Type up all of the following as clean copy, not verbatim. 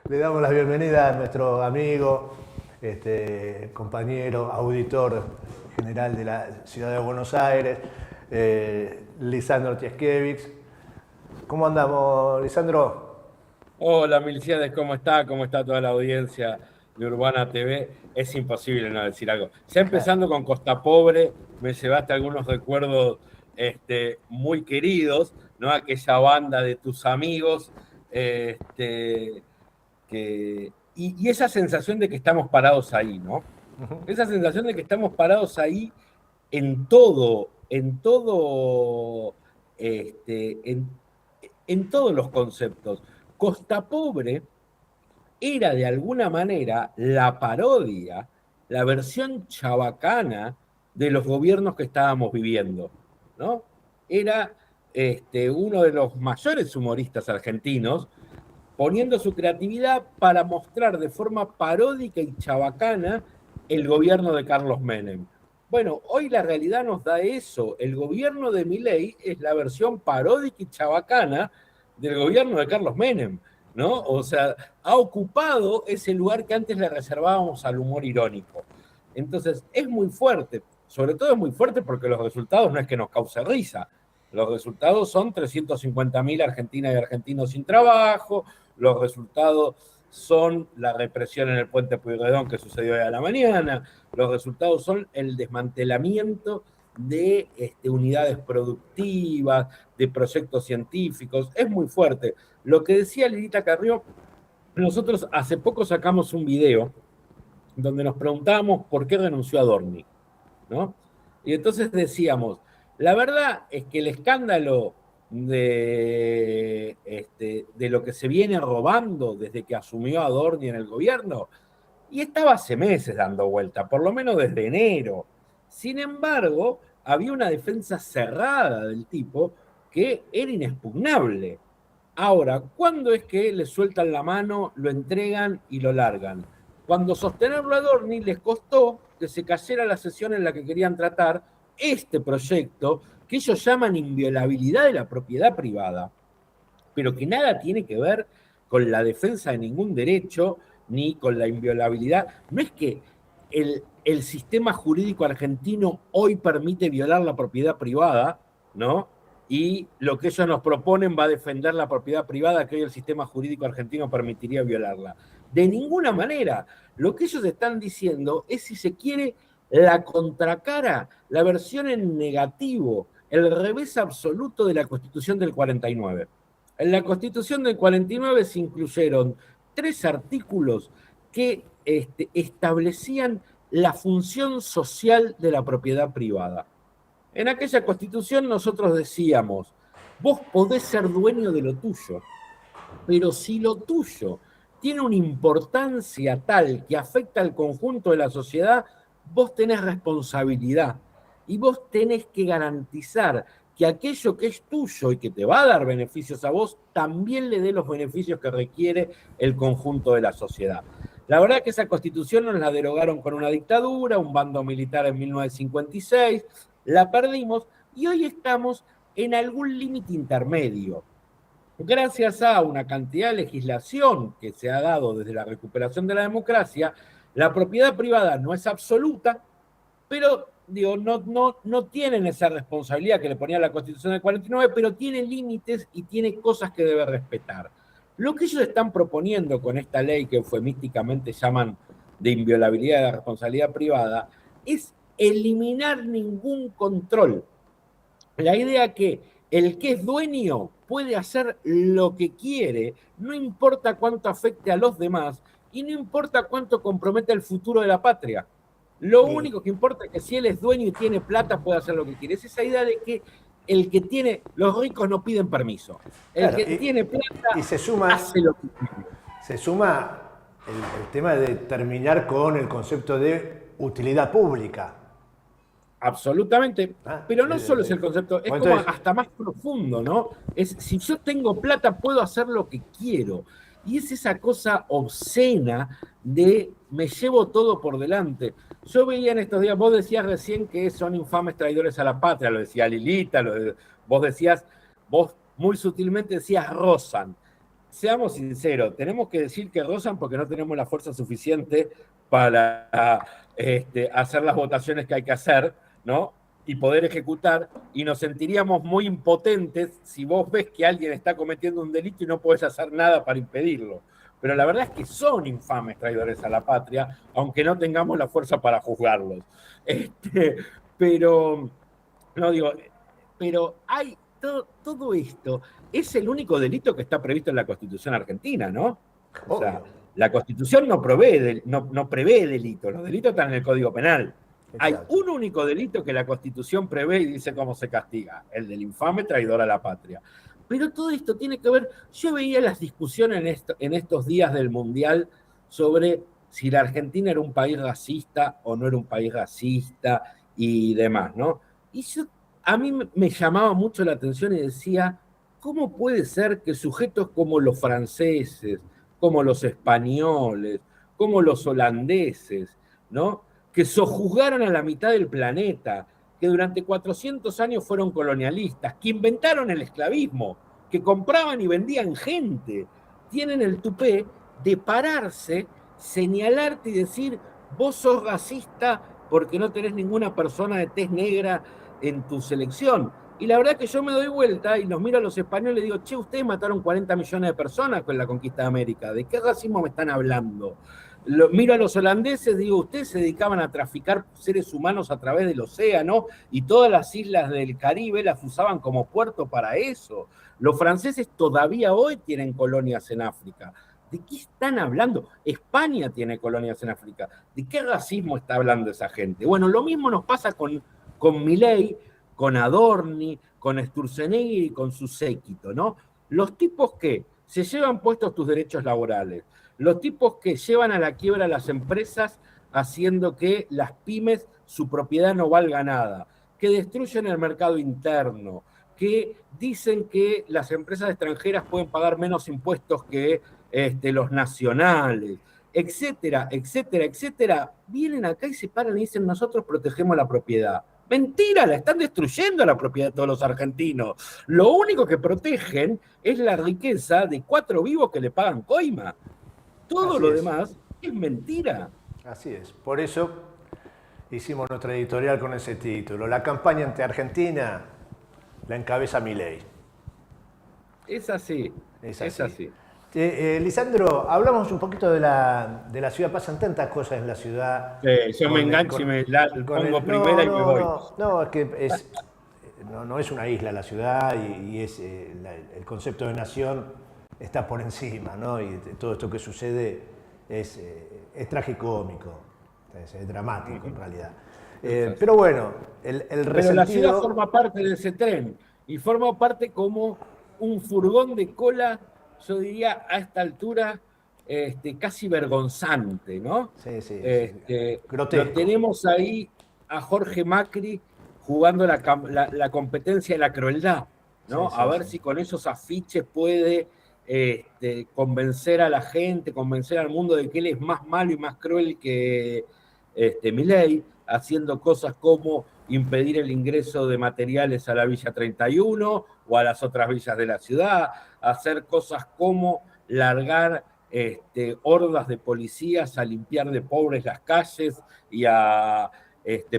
Le damos la bienvenida a nuestro amigo, compañero, auditor general de la Ciudad de Buenos Aires, Lisandro Tieskevich. ¿Cómo andamos, Lisandro? Hola, Milciades, ¿cómo está? ¿Cómo está toda la audiencia de Urbana TV? Es imposible no decir algo. Ya empezando con Costa Pobre, me llevaste algunos recuerdos muy queridos, ¿no? Aquella banda de tus amigos, y esa sensación de que estamos parados ahí, ¿no? Esa sensación de que estamos parados ahí este, en, en todos los conceptos. Costa Pobre era de alguna manera la parodia, la versión chabacana de los gobiernos que estábamos viviendo, ¿no? Era uno de los mayores humoristas argentinos, poniendo su creatividad para mostrar de forma paródica y chabacana el gobierno de Carlos Menem. Bueno, hoy la realidad nos da eso. El gobierno de Milei es la versión paródica y chabacana del gobierno de Carlos Menem, ¿no? O sea, ha ocupado ese lugar que antes le reservábamos al humor irónico. Entonces, es muy fuerte. Sobre todo es muy fuerte porque los resultados no es que nos cause risa. Los resultados son 350.000 argentinas y argentinos sin trabajo, los resultados son la represión en el puente Pueyrredón que sucedió hoy a la mañana, los resultados son el desmantelamiento de unidades productivas, de proyectos científicos, es muy fuerte. Lo que decía Lilita Carrió, nosotros hace poco sacamos un video donde nos preguntábamos por qué renunció a Dorni, ¿no? Y entonces decíamos, la verdad es que el escándalo de lo que se viene robando desde que asumió Adorni en el gobierno, y estaba hace meses dando vuelta, por lo menos desde enero. Sin embargo, había una defensa cerrada del tipo que era inexpugnable. Ahora, ¿cuándo es que le sueltan la mano, lo entregan y lo largan? Cuando sostenerlo a Dorni les costó que se cayera la sesión en la que querían tratar este proyecto que ellos llaman inviolabilidad de la propiedad privada, pero que nada tiene que ver con la defensa de ningún derecho ni con la inviolabilidad. No es que el sistema jurídico argentino hoy permite violar la propiedad privada, ¿no? Y lo que ellos nos proponen va a defender la propiedad privada que hoy el sistema jurídico argentino permitiría violarla. De ninguna manera. Lo que ellos están diciendo es, si se quiere, la contracara, la versión en negativo, el revés absoluto de la Constitución del 49. En la Constitución del 49 se incluyeron 3 artículos que establecían la función social de la propiedad privada. En aquella Constitución nosotros decíamos, vos podés ser dueño de lo tuyo, pero si lo tuyo tiene una importancia tal que afecta al conjunto de la sociedad, vos tenés responsabilidad y vos tenés que garantizar que aquello que es tuyo y que te va a dar beneficios a vos, también le dé los beneficios que requiere el conjunto de la sociedad. La verdad que esa constitución nos la derogaron con una dictadura, un bando militar en 1956, la perdimos y hoy estamos en algún límite intermedio. Gracias a una cantidad de legislación que se ha dado desde la recuperación de la democracia, la propiedad privada no es absoluta, pero digo, no tienen esa responsabilidad que le ponía la Constitución del 49, pero tiene límites y tiene cosas que debe respetar. Lo que ellos están proponiendo con esta ley que eufemísticamente llaman de inviolabilidad de la responsabilidad privada es eliminar ningún control. La idea que el que es dueño puede hacer lo que quiere, no importa cuánto afecte a los demás y no importa cuánto comprometa el futuro de la patria. Lo único que importa es que si él es dueño y tiene plata, puede hacer lo que quiere. Es esa idea de que el que tiene, los ricos no piden permiso. El Claro, que tiene y plata se suma, hace lo que quiere. se suma el tema de terminar con el concepto de utilidad pública. Absolutamente. ¿Ah? Pero no solo es el concepto, es Bueno, como entonces, hasta más profundo, ¿no? Es, si yo tengo plata, puedo hacer lo que quiero. Y es esa cosa obscena de me llevo todo por delante. Yo veía en estos días, vos decías recién que son infames traidores a la patria, lo decía Lilita, vos decías, vos muy sutilmente decías rozan. seamos sinceros, tenemos que decir que rozan porque no tenemos la fuerza suficiente para hacer las votaciones que hay que hacer, ¿no? Y poder ejecutar, y nos sentiríamos muy impotentes si vos ves que alguien está cometiendo un delito y no podés hacer nada para impedirlo. Pero la verdad es que son infames traidores a la patria, aunque no tengamos la fuerza para juzgarlos. Pero, no digo, pero hay todo esto. Es el único delito que está previsto en la Constitución argentina, ¿no? O sea, la Constitución no prevé delitos, los delitos están en el Código Penal. Hay un único delito que la Constitución prevé y dice cómo se castiga, el del infame traidor a la patria. Pero todo esto tiene que ver, yo veía las discusiones en estos días del Mundial sobre si la Argentina era un país racista o no era un país racista y demás, ¿no? Y a mí me llamaba mucho la atención y decía, ¿cómo puede ser que sujetos como los franceses, como los españoles, como los holandeses, ¿no? Que sojuzgaron a la mitad del planeta, que durante 400 años fueron colonialistas, que inventaron el esclavismo, que compraban y vendían gente, tienen el tupé de pararse, señalarte y decir, vos sos racista porque no tenés ninguna persona de tez negra en tu selección. Y la verdad que yo me doy vuelta y los miro a los españoles y digo, che, ustedes mataron 40 millones de personas con la conquista de América, ¿de qué racismo me están hablando? Miro a los holandeses, digo, ustedes se dedicaban a traficar seres humanos a través del océano y todas las islas del Caribe las usaban como puerto para eso. Los franceses todavía hoy tienen colonias en África. ¿De qué están hablando? España tiene colonias en África. ¿De qué racismo está hablando esa gente? Bueno, lo mismo nos pasa con Milei, con Adorni, con Sturzenegger y con su séquito, ¿no? Los tipos que se llevan puestos tus derechos laborales, los tipos que llevan a la quiebra a las empresas haciendo que las pymes, su propiedad no valga nada, que destruyen el mercado interno, que dicen que las empresas extranjeras pueden pagar menos impuestos que los nacionales, etcétera, etcétera, etcétera, vienen acá y se paran y dicen nosotros protegemos la propiedad. Mentira, la están destruyendo la propiedad de todos los argentinos. Lo único que protegen es la riqueza de 4 vivos que le pagan coima. Todo lo demás es mentira. Así es. Por eso hicimos nuestra editorial con ese título. La campaña ante Argentina la encabeza Milei. Es así. Es así. Lisandro, hablamos un poquito de la ciudad. Pasan tantas cosas en la ciudad. Yo me engancho y me pongo primera y me voy. No, es que no es una isla la ciudad y el concepto de nación está por encima, ¿no? Y todo esto que sucede es tragicómico, es dramático en realidad. Pero bueno, el resentido... Pero la ciudad forma parte de ese tren y forma parte como un furgón de cola, yo diría a esta altura, casi vergonzante, ¿no? Sí. Lo tenemos ahí a Jorge Macri jugando la competencia de la crueldad, ¿no? A ver si con esos afiches puede convencer a la gente, convencer al mundo de que él es más malo y más cruel que Milei, haciendo cosas como impedir el ingreso de materiales a la Villa 31 o a las otras villas de la ciudad, hacer cosas como largar hordas de policías a limpiar de pobres las calles y a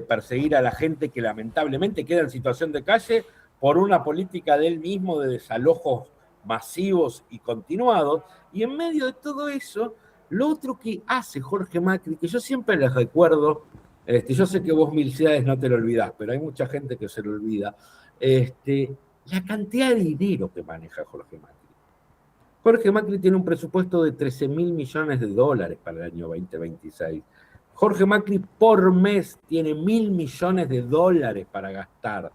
perseguir a la gente que lamentablemente queda en situación de calle por una política de él mismo de desalojos masivos y continuados. Y en medio de todo eso, lo otro que hace Jorge Macri, que yo siempre les recuerdo, yo sé que vos Milciades no te lo olvidás, pero hay mucha gente que se lo olvida, la cantidad de dinero que maneja Jorge Macri. Jorge Macri tiene un presupuesto de 13.000 millones de dólares para el año 2026. Jorge Macri por mes tiene 1.000 millones de dólares para gastar.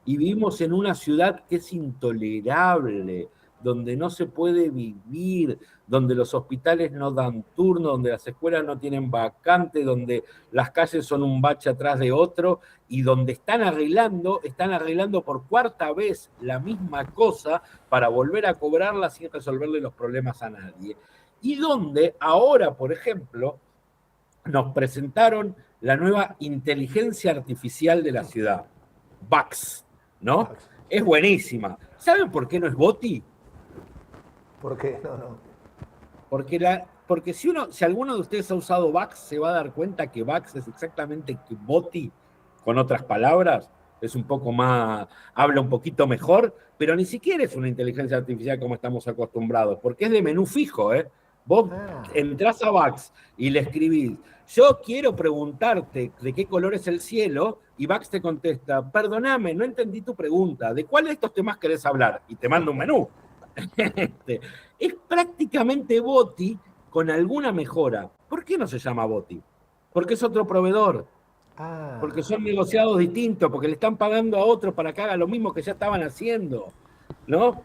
Y vivimos en una ciudad que es intolerable, donde no se puede vivir, donde los hospitales no dan turno, donde las escuelas no tienen vacante, donde las calles son un bache atrás de otro, y donde están arreglando por 4ª vez la misma cosa para volver a cobrarla sin resolverle los problemas a nadie. Y donde ahora, por ejemplo, nos presentaron la nueva inteligencia artificial de la ciudad, Bax, ¿no? Es buenísima. ¿Saben por qué no es Boti? ¿Por qué? No, no. Porque si alguno de ustedes ha usado Vax, se va a dar cuenta que Vax es exactamente que Boti, con otras palabras, es un poco más, habla un poquito mejor, pero ni siquiera es una inteligencia artificial como estamos acostumbrados, porque es de menú fijo, ¿eh? Vos entrás a Vax y le escribís, yo quiero preguntarte de qué color es el cielo, y Vax te contesta, perdóname, no entendí tu pregunta, ¿de cuál de estos temas querés hablar? Y te manda un menú. Es prácticamente Boti con alguna mejora. ¿Por qué no se llama Boti? Porque es otro proveedor, porque son negociados distintos, porque le están pagando a otro para que haga lo mismo que ya estaban haciendo, ¿no?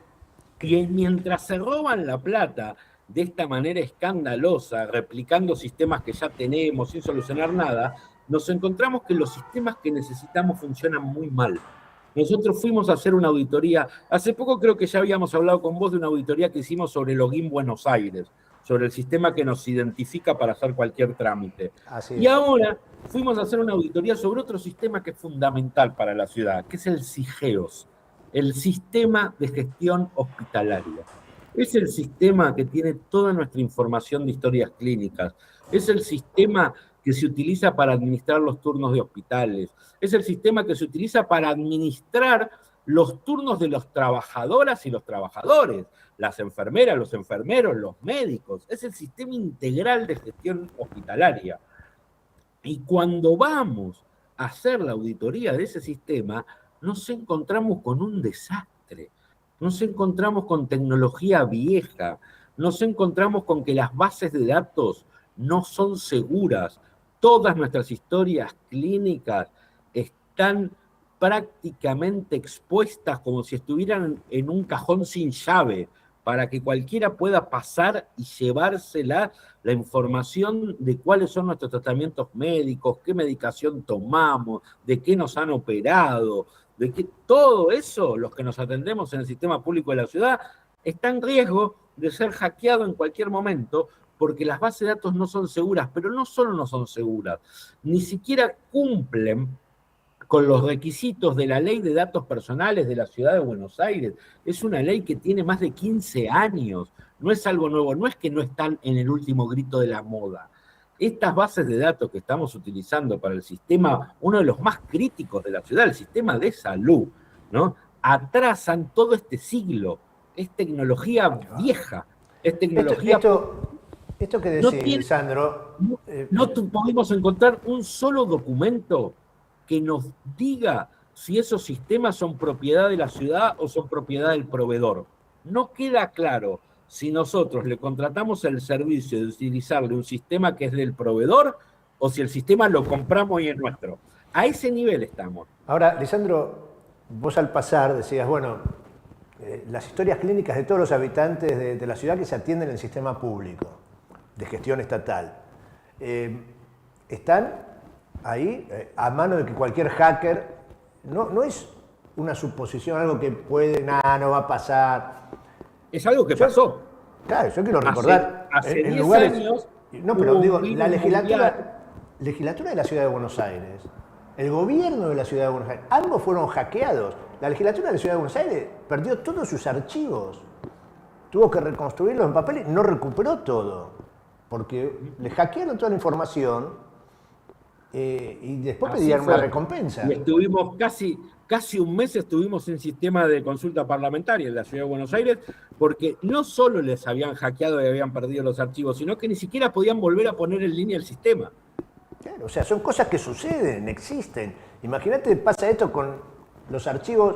Y mientras se roban la plata de esta manera escandalosa, replicando sistemas que ya tenemos sin solucionar nada, nos encontramos que los sistemas que necesitamos funcionan muy mal. Nosotros fuimos a hacer una auditoría, hace poco creo que ya habíamos hablado con vos de una auditoría que hicimos sobre Login Buenos Aires, sobre el sistema que nos identifica para hacer cualquier trámite. Y ahora fuimos a hacer una auditoría sobre otro sistema que es fundamental para la ciudad, que es el SIGEOS, el Sistema de Gestión Hospitalaria. Es el sistema que tiene toda nuestra información de historias clínicas, es el sistema que se utiliza para administrar los turnos de hospitales, es el sistema que se utiliza para administrar los turnos de las trabajadoras y los trabajadores, las enfermeras, los enfermeros, los médicos, es el sistema integral de gestión hospitalaria. Y cuando vamos a hacer la auditoría de ese sistema, nos encontramos con un desastre, nos encontramos con tecnología vieja, nos encontramos con que las bases de datos no son seguras, todas nuestras historias clínicas están prácticamente expuestas como si estuvieran en un cajón sin llave, para que cualquiera pueda pasar y llevársela la información de cuáles son nuestros tratamientos médicos, qué medicación tomamos, de qué nos han operado, de que todo eso, los que nos atendemos en el sistema público de la ciudad, está en riesgo de ser hackeado en cualquier momento, porque las bases de datos no son seguras, pero no solo no son seguras, ni siquiera cumplen con los requisitos de la Ley de Datos Personales de la Ciudad de Buenos Aires. Es una ley que tiene más de 15 años, no es algo nuevo, no es que no están en el último grito de la moda. Estas bases de datos que estamos utilizando para el sistema, uno de los más críticos de la ciudad, el sistema de salud, ¿no? Atrasan todo este siglo, es tecnología vieja, es tecnología... Esto que decís, Lisandro... No pudimos encontrar un solo documento que nos diga si esos sistemas son propiedad de la ciudad o son propiedad del proveedor. No queda claro si nosotros le contratamos el servicio de utilizarle un sistema que es del proveedor o si el sistema lo compramos y es nuestro. A ese nivel estamos. Ahora, Lisandro, vos al pasar decías, bueno, las historias clínicas de todos los habitantes de la ciudad que se atienden en el sistema público de gestión estatal, están ahí a mano de que cualquier hacker, no es una suposición, algo que puede, no va a pasar. Es algo que pasó. Claro, yo quiero recordar. Hace 10 años. No, pero digo, la legislatura de la Ciudad de Buenos Aires, el gobierno de la Ciudad de Buenos Aires, ambos fueron hackeados. La legislatura de la Ciudad de Buenos Aires perdió todos sus archivos. Tuvo que reconstruirlos en papel y no recuperó todo. Porque le hackearon toda la información y después pedían una recompensa. Y estuvimos casi un mes estuvimos en sistema de consulta parlamentaria en la Ciudad de Buenos Aires, porque no solo les habían hackeado y habían perdido los archivos, sino que ni siquiera podían volver a poner en línea el sistema. Claro, o sea, son cosas que suceden, existen. Imagínate, pasa esto con los archivos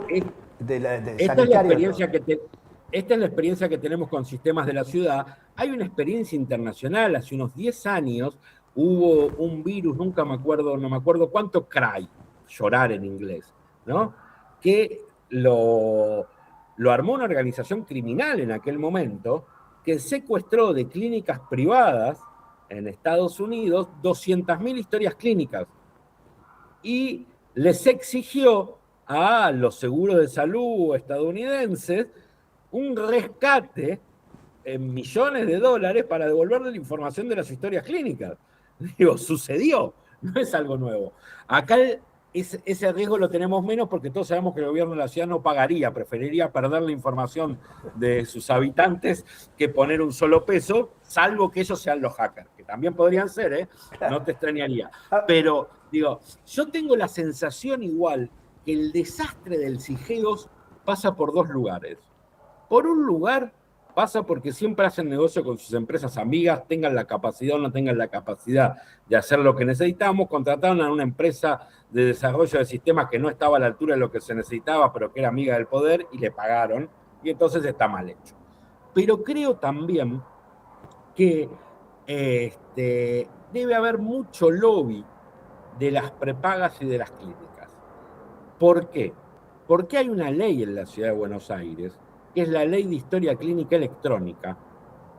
esta es la experiencia que tenemos con sistemas de la ciudad. Hay una experiencia internacional. Hace unos 10 años hubo un virus, no me acuerdo cuánto, cry, llorar en inglés, ¿no? Que lo armó una organización criminal en aquel momento, que secuestró de clínicas privadas en Estados Unidos 200.000 historias clínicas y les exigió a los seguros de salud estadounidenses un rescate en millones de dólares para devolverle la información de las historias clínicas. Digo, sucedió, no es algo nuevo. Acá ese riesgo lo tenemos menos porque todos sabemos que el gobierno de la ciudad no pagaría, preferiría perder la información de sus habitantes que poner un solo peso, salvo que ellos sean los hackers, que también podrían ser, ¿eh? No te extrañaría. Pero, digo, yo tengo la sensación igual que el desastre del Sigeos pasa por dos lugares. Por un lugar pasa porque siempre hacen negocio con sus empresas amigas, tengan la capacidad o no tengan la capacidad de hacer lo que necesitamos. Contrataron a una empresa de desarrollo de sistemas que no estaba a la altura de lo que se necesitaba, pero que era amiga del poder, y le pagaron, y entonces está mal hecho. Pero creo también que debe haber mucho lobby de las prepagas y de las clínicas. ¿Por qué? Porque hay una ley en la ciudad de Buenos Aires, que es la Ley de Historia Clínica Electrónica,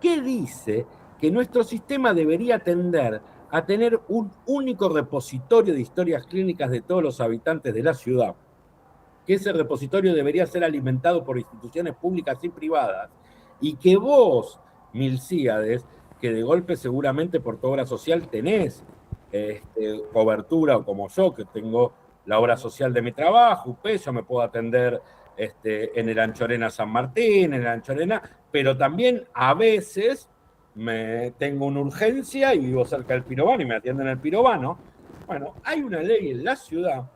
que dice que nuestro sistema debería tender a tener un único repositorio de historias clínicas de todos los habitantes de la ciudad, que ese repositorio debería ser alimentado por instituciones públicas y privadas, y que vos, Milcíades, que de golpe seguramente por tu obra social tenés cobertura, o como yo, que tengo la obra social de mi trabajo, yo me puedo atender en el Anchorena San Martín, en el Anchorena, pero también a veces tengo una urgencia y vivo cerca del Pirobano y me atienden en el Pirobano. Bueno, hay una ley en la ciudad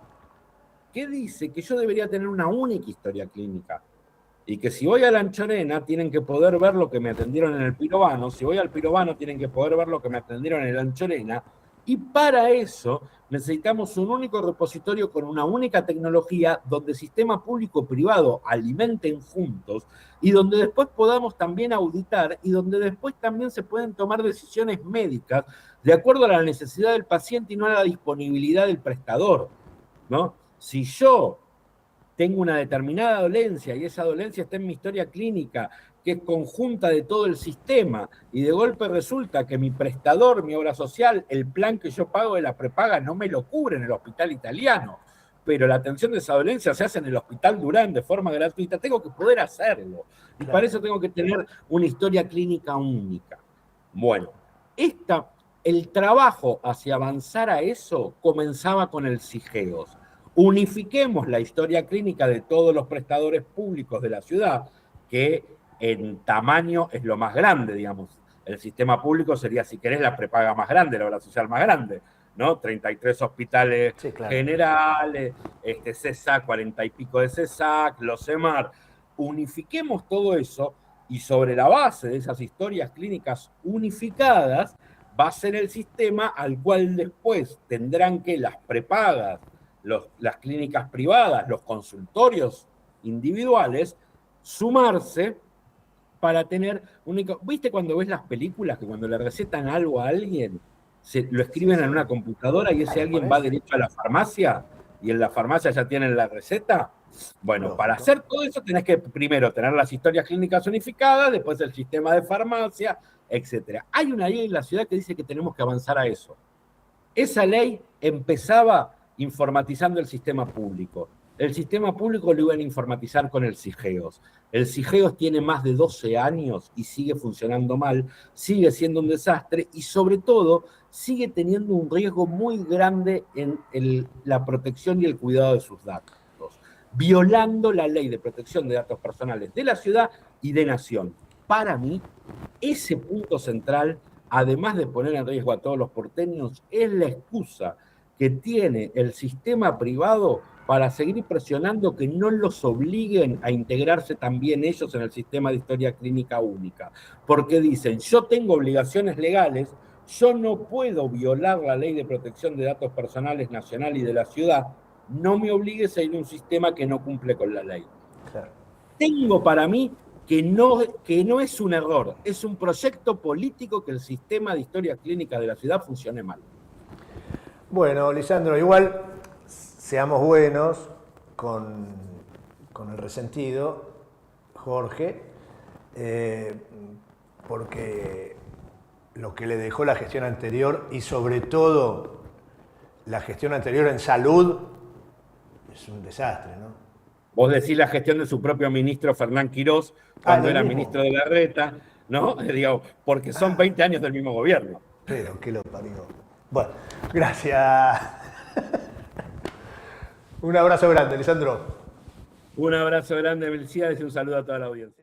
que dice que yo debería tener una única historia clínica y que si voy a la Anchorena tienen que poder ver lo que me atendieron en el Pirobano, si voy al Pirobano tienen que poder ver lo que me atendieron en el Anchorena, y para eso necesitamos un único repositorio con una única tecnología donde sistema público-privado alimenten juntos y donde después podamos también auditar y donde después también se pueden tomar decisiones médicas de acuerdo a la necesidad del paciente y no a la disponibilidad del prestador, ¿no? Si yo tengo una determinada dolencia y esa dolencia está en mi historia clínica, que es conjunta de todo el sistema, y de golpe resulta que mi prestador, mi obra social, el plan que yo pago de la prepaga no me lo cubre en el hospital italiano, pero la atención de esa dolencia se hace en el hospital Durán de forma gratuita, tengo que poder hacerlo. Y para eso tengo que tener una historia clínica única. Bueno, el trabajo hacia avanzar a eso comenzaba con el Sigeos. Unifiquemos la historia clínica de todos los prestadores públicos de la ciudad, que en tamaño es lo más grande, digamos. El sistema público sería, si querés, la prepaga más grande, la obra social más grande, ¿no? 33 hospitales generales, CESAC, 40 y pico de CESAC, los EMAR. Unifiquemos todo eso y sobre la base de esas historias clínicas unificadas va a ser el sistema al cual después tendrán que las prepagas, las clínicas privadas, los consultorios individuales, sumarse para tener único. ¿Viste cuando ves las películas que cuando le recetan algo a alguien, lo escriben en una computadora y ese alguien va derecho a la farmacia y en la farmacia ya tienen la receta? Bueno, para hacer todo eso tenés que primero tener las historias clínicas unificadas, después el sistema de farmacia, etc. Hay una ley en la ciudad que dice que tenemos que avanzar a eso. Esa ley empezaba informatizando el sistema público. El sistema público lo iban a informatizar con el Sigeos. El Sigeos tiene más de 12 años y sigue funcionando mal, sigue siendo un desastre y sobre todo sigue teniendo un riesgo muy grande en la protección y el cuidado de sus datos, violando la ley de protección de datos personales de la ciudad y de nación. Para mí, ese punto central, además de poner en riesgo a todos los porteños, es la excusa que tiene el sistema privado para seguir presionando que no los obliguen a integrarse también ellos en el sistema de historia clínica única. Porque dicen, yo tengo obligaciones legales, yo no puedo violar la ley de protección de datos personales nacional y de la ciudad, no me obligues a ir a un sistema que no cumple con la ley. Claro. Tengo para mí que no es un error, es un proyecto político que el sistema de historia clínica de la ciudad funcione mal. Bueno, Lisandro, igual seamos buenos con el resentido, Jorge, porque lo que le dejó la gestión anterior y sobre todo la gestión anterior en salud es un desastre, ¿no? Vos decís la gestión de su propio ministro Fernán Quirós cuando era ministro de Larreta, ¿no? Digo, porque son 20 años del mismo gobierno. Pero que lo parió. Bueno, gracias. Un abrazo grande, Lisandro. Un abrazo grande, Melciades, y un saludo a toda la audiencia.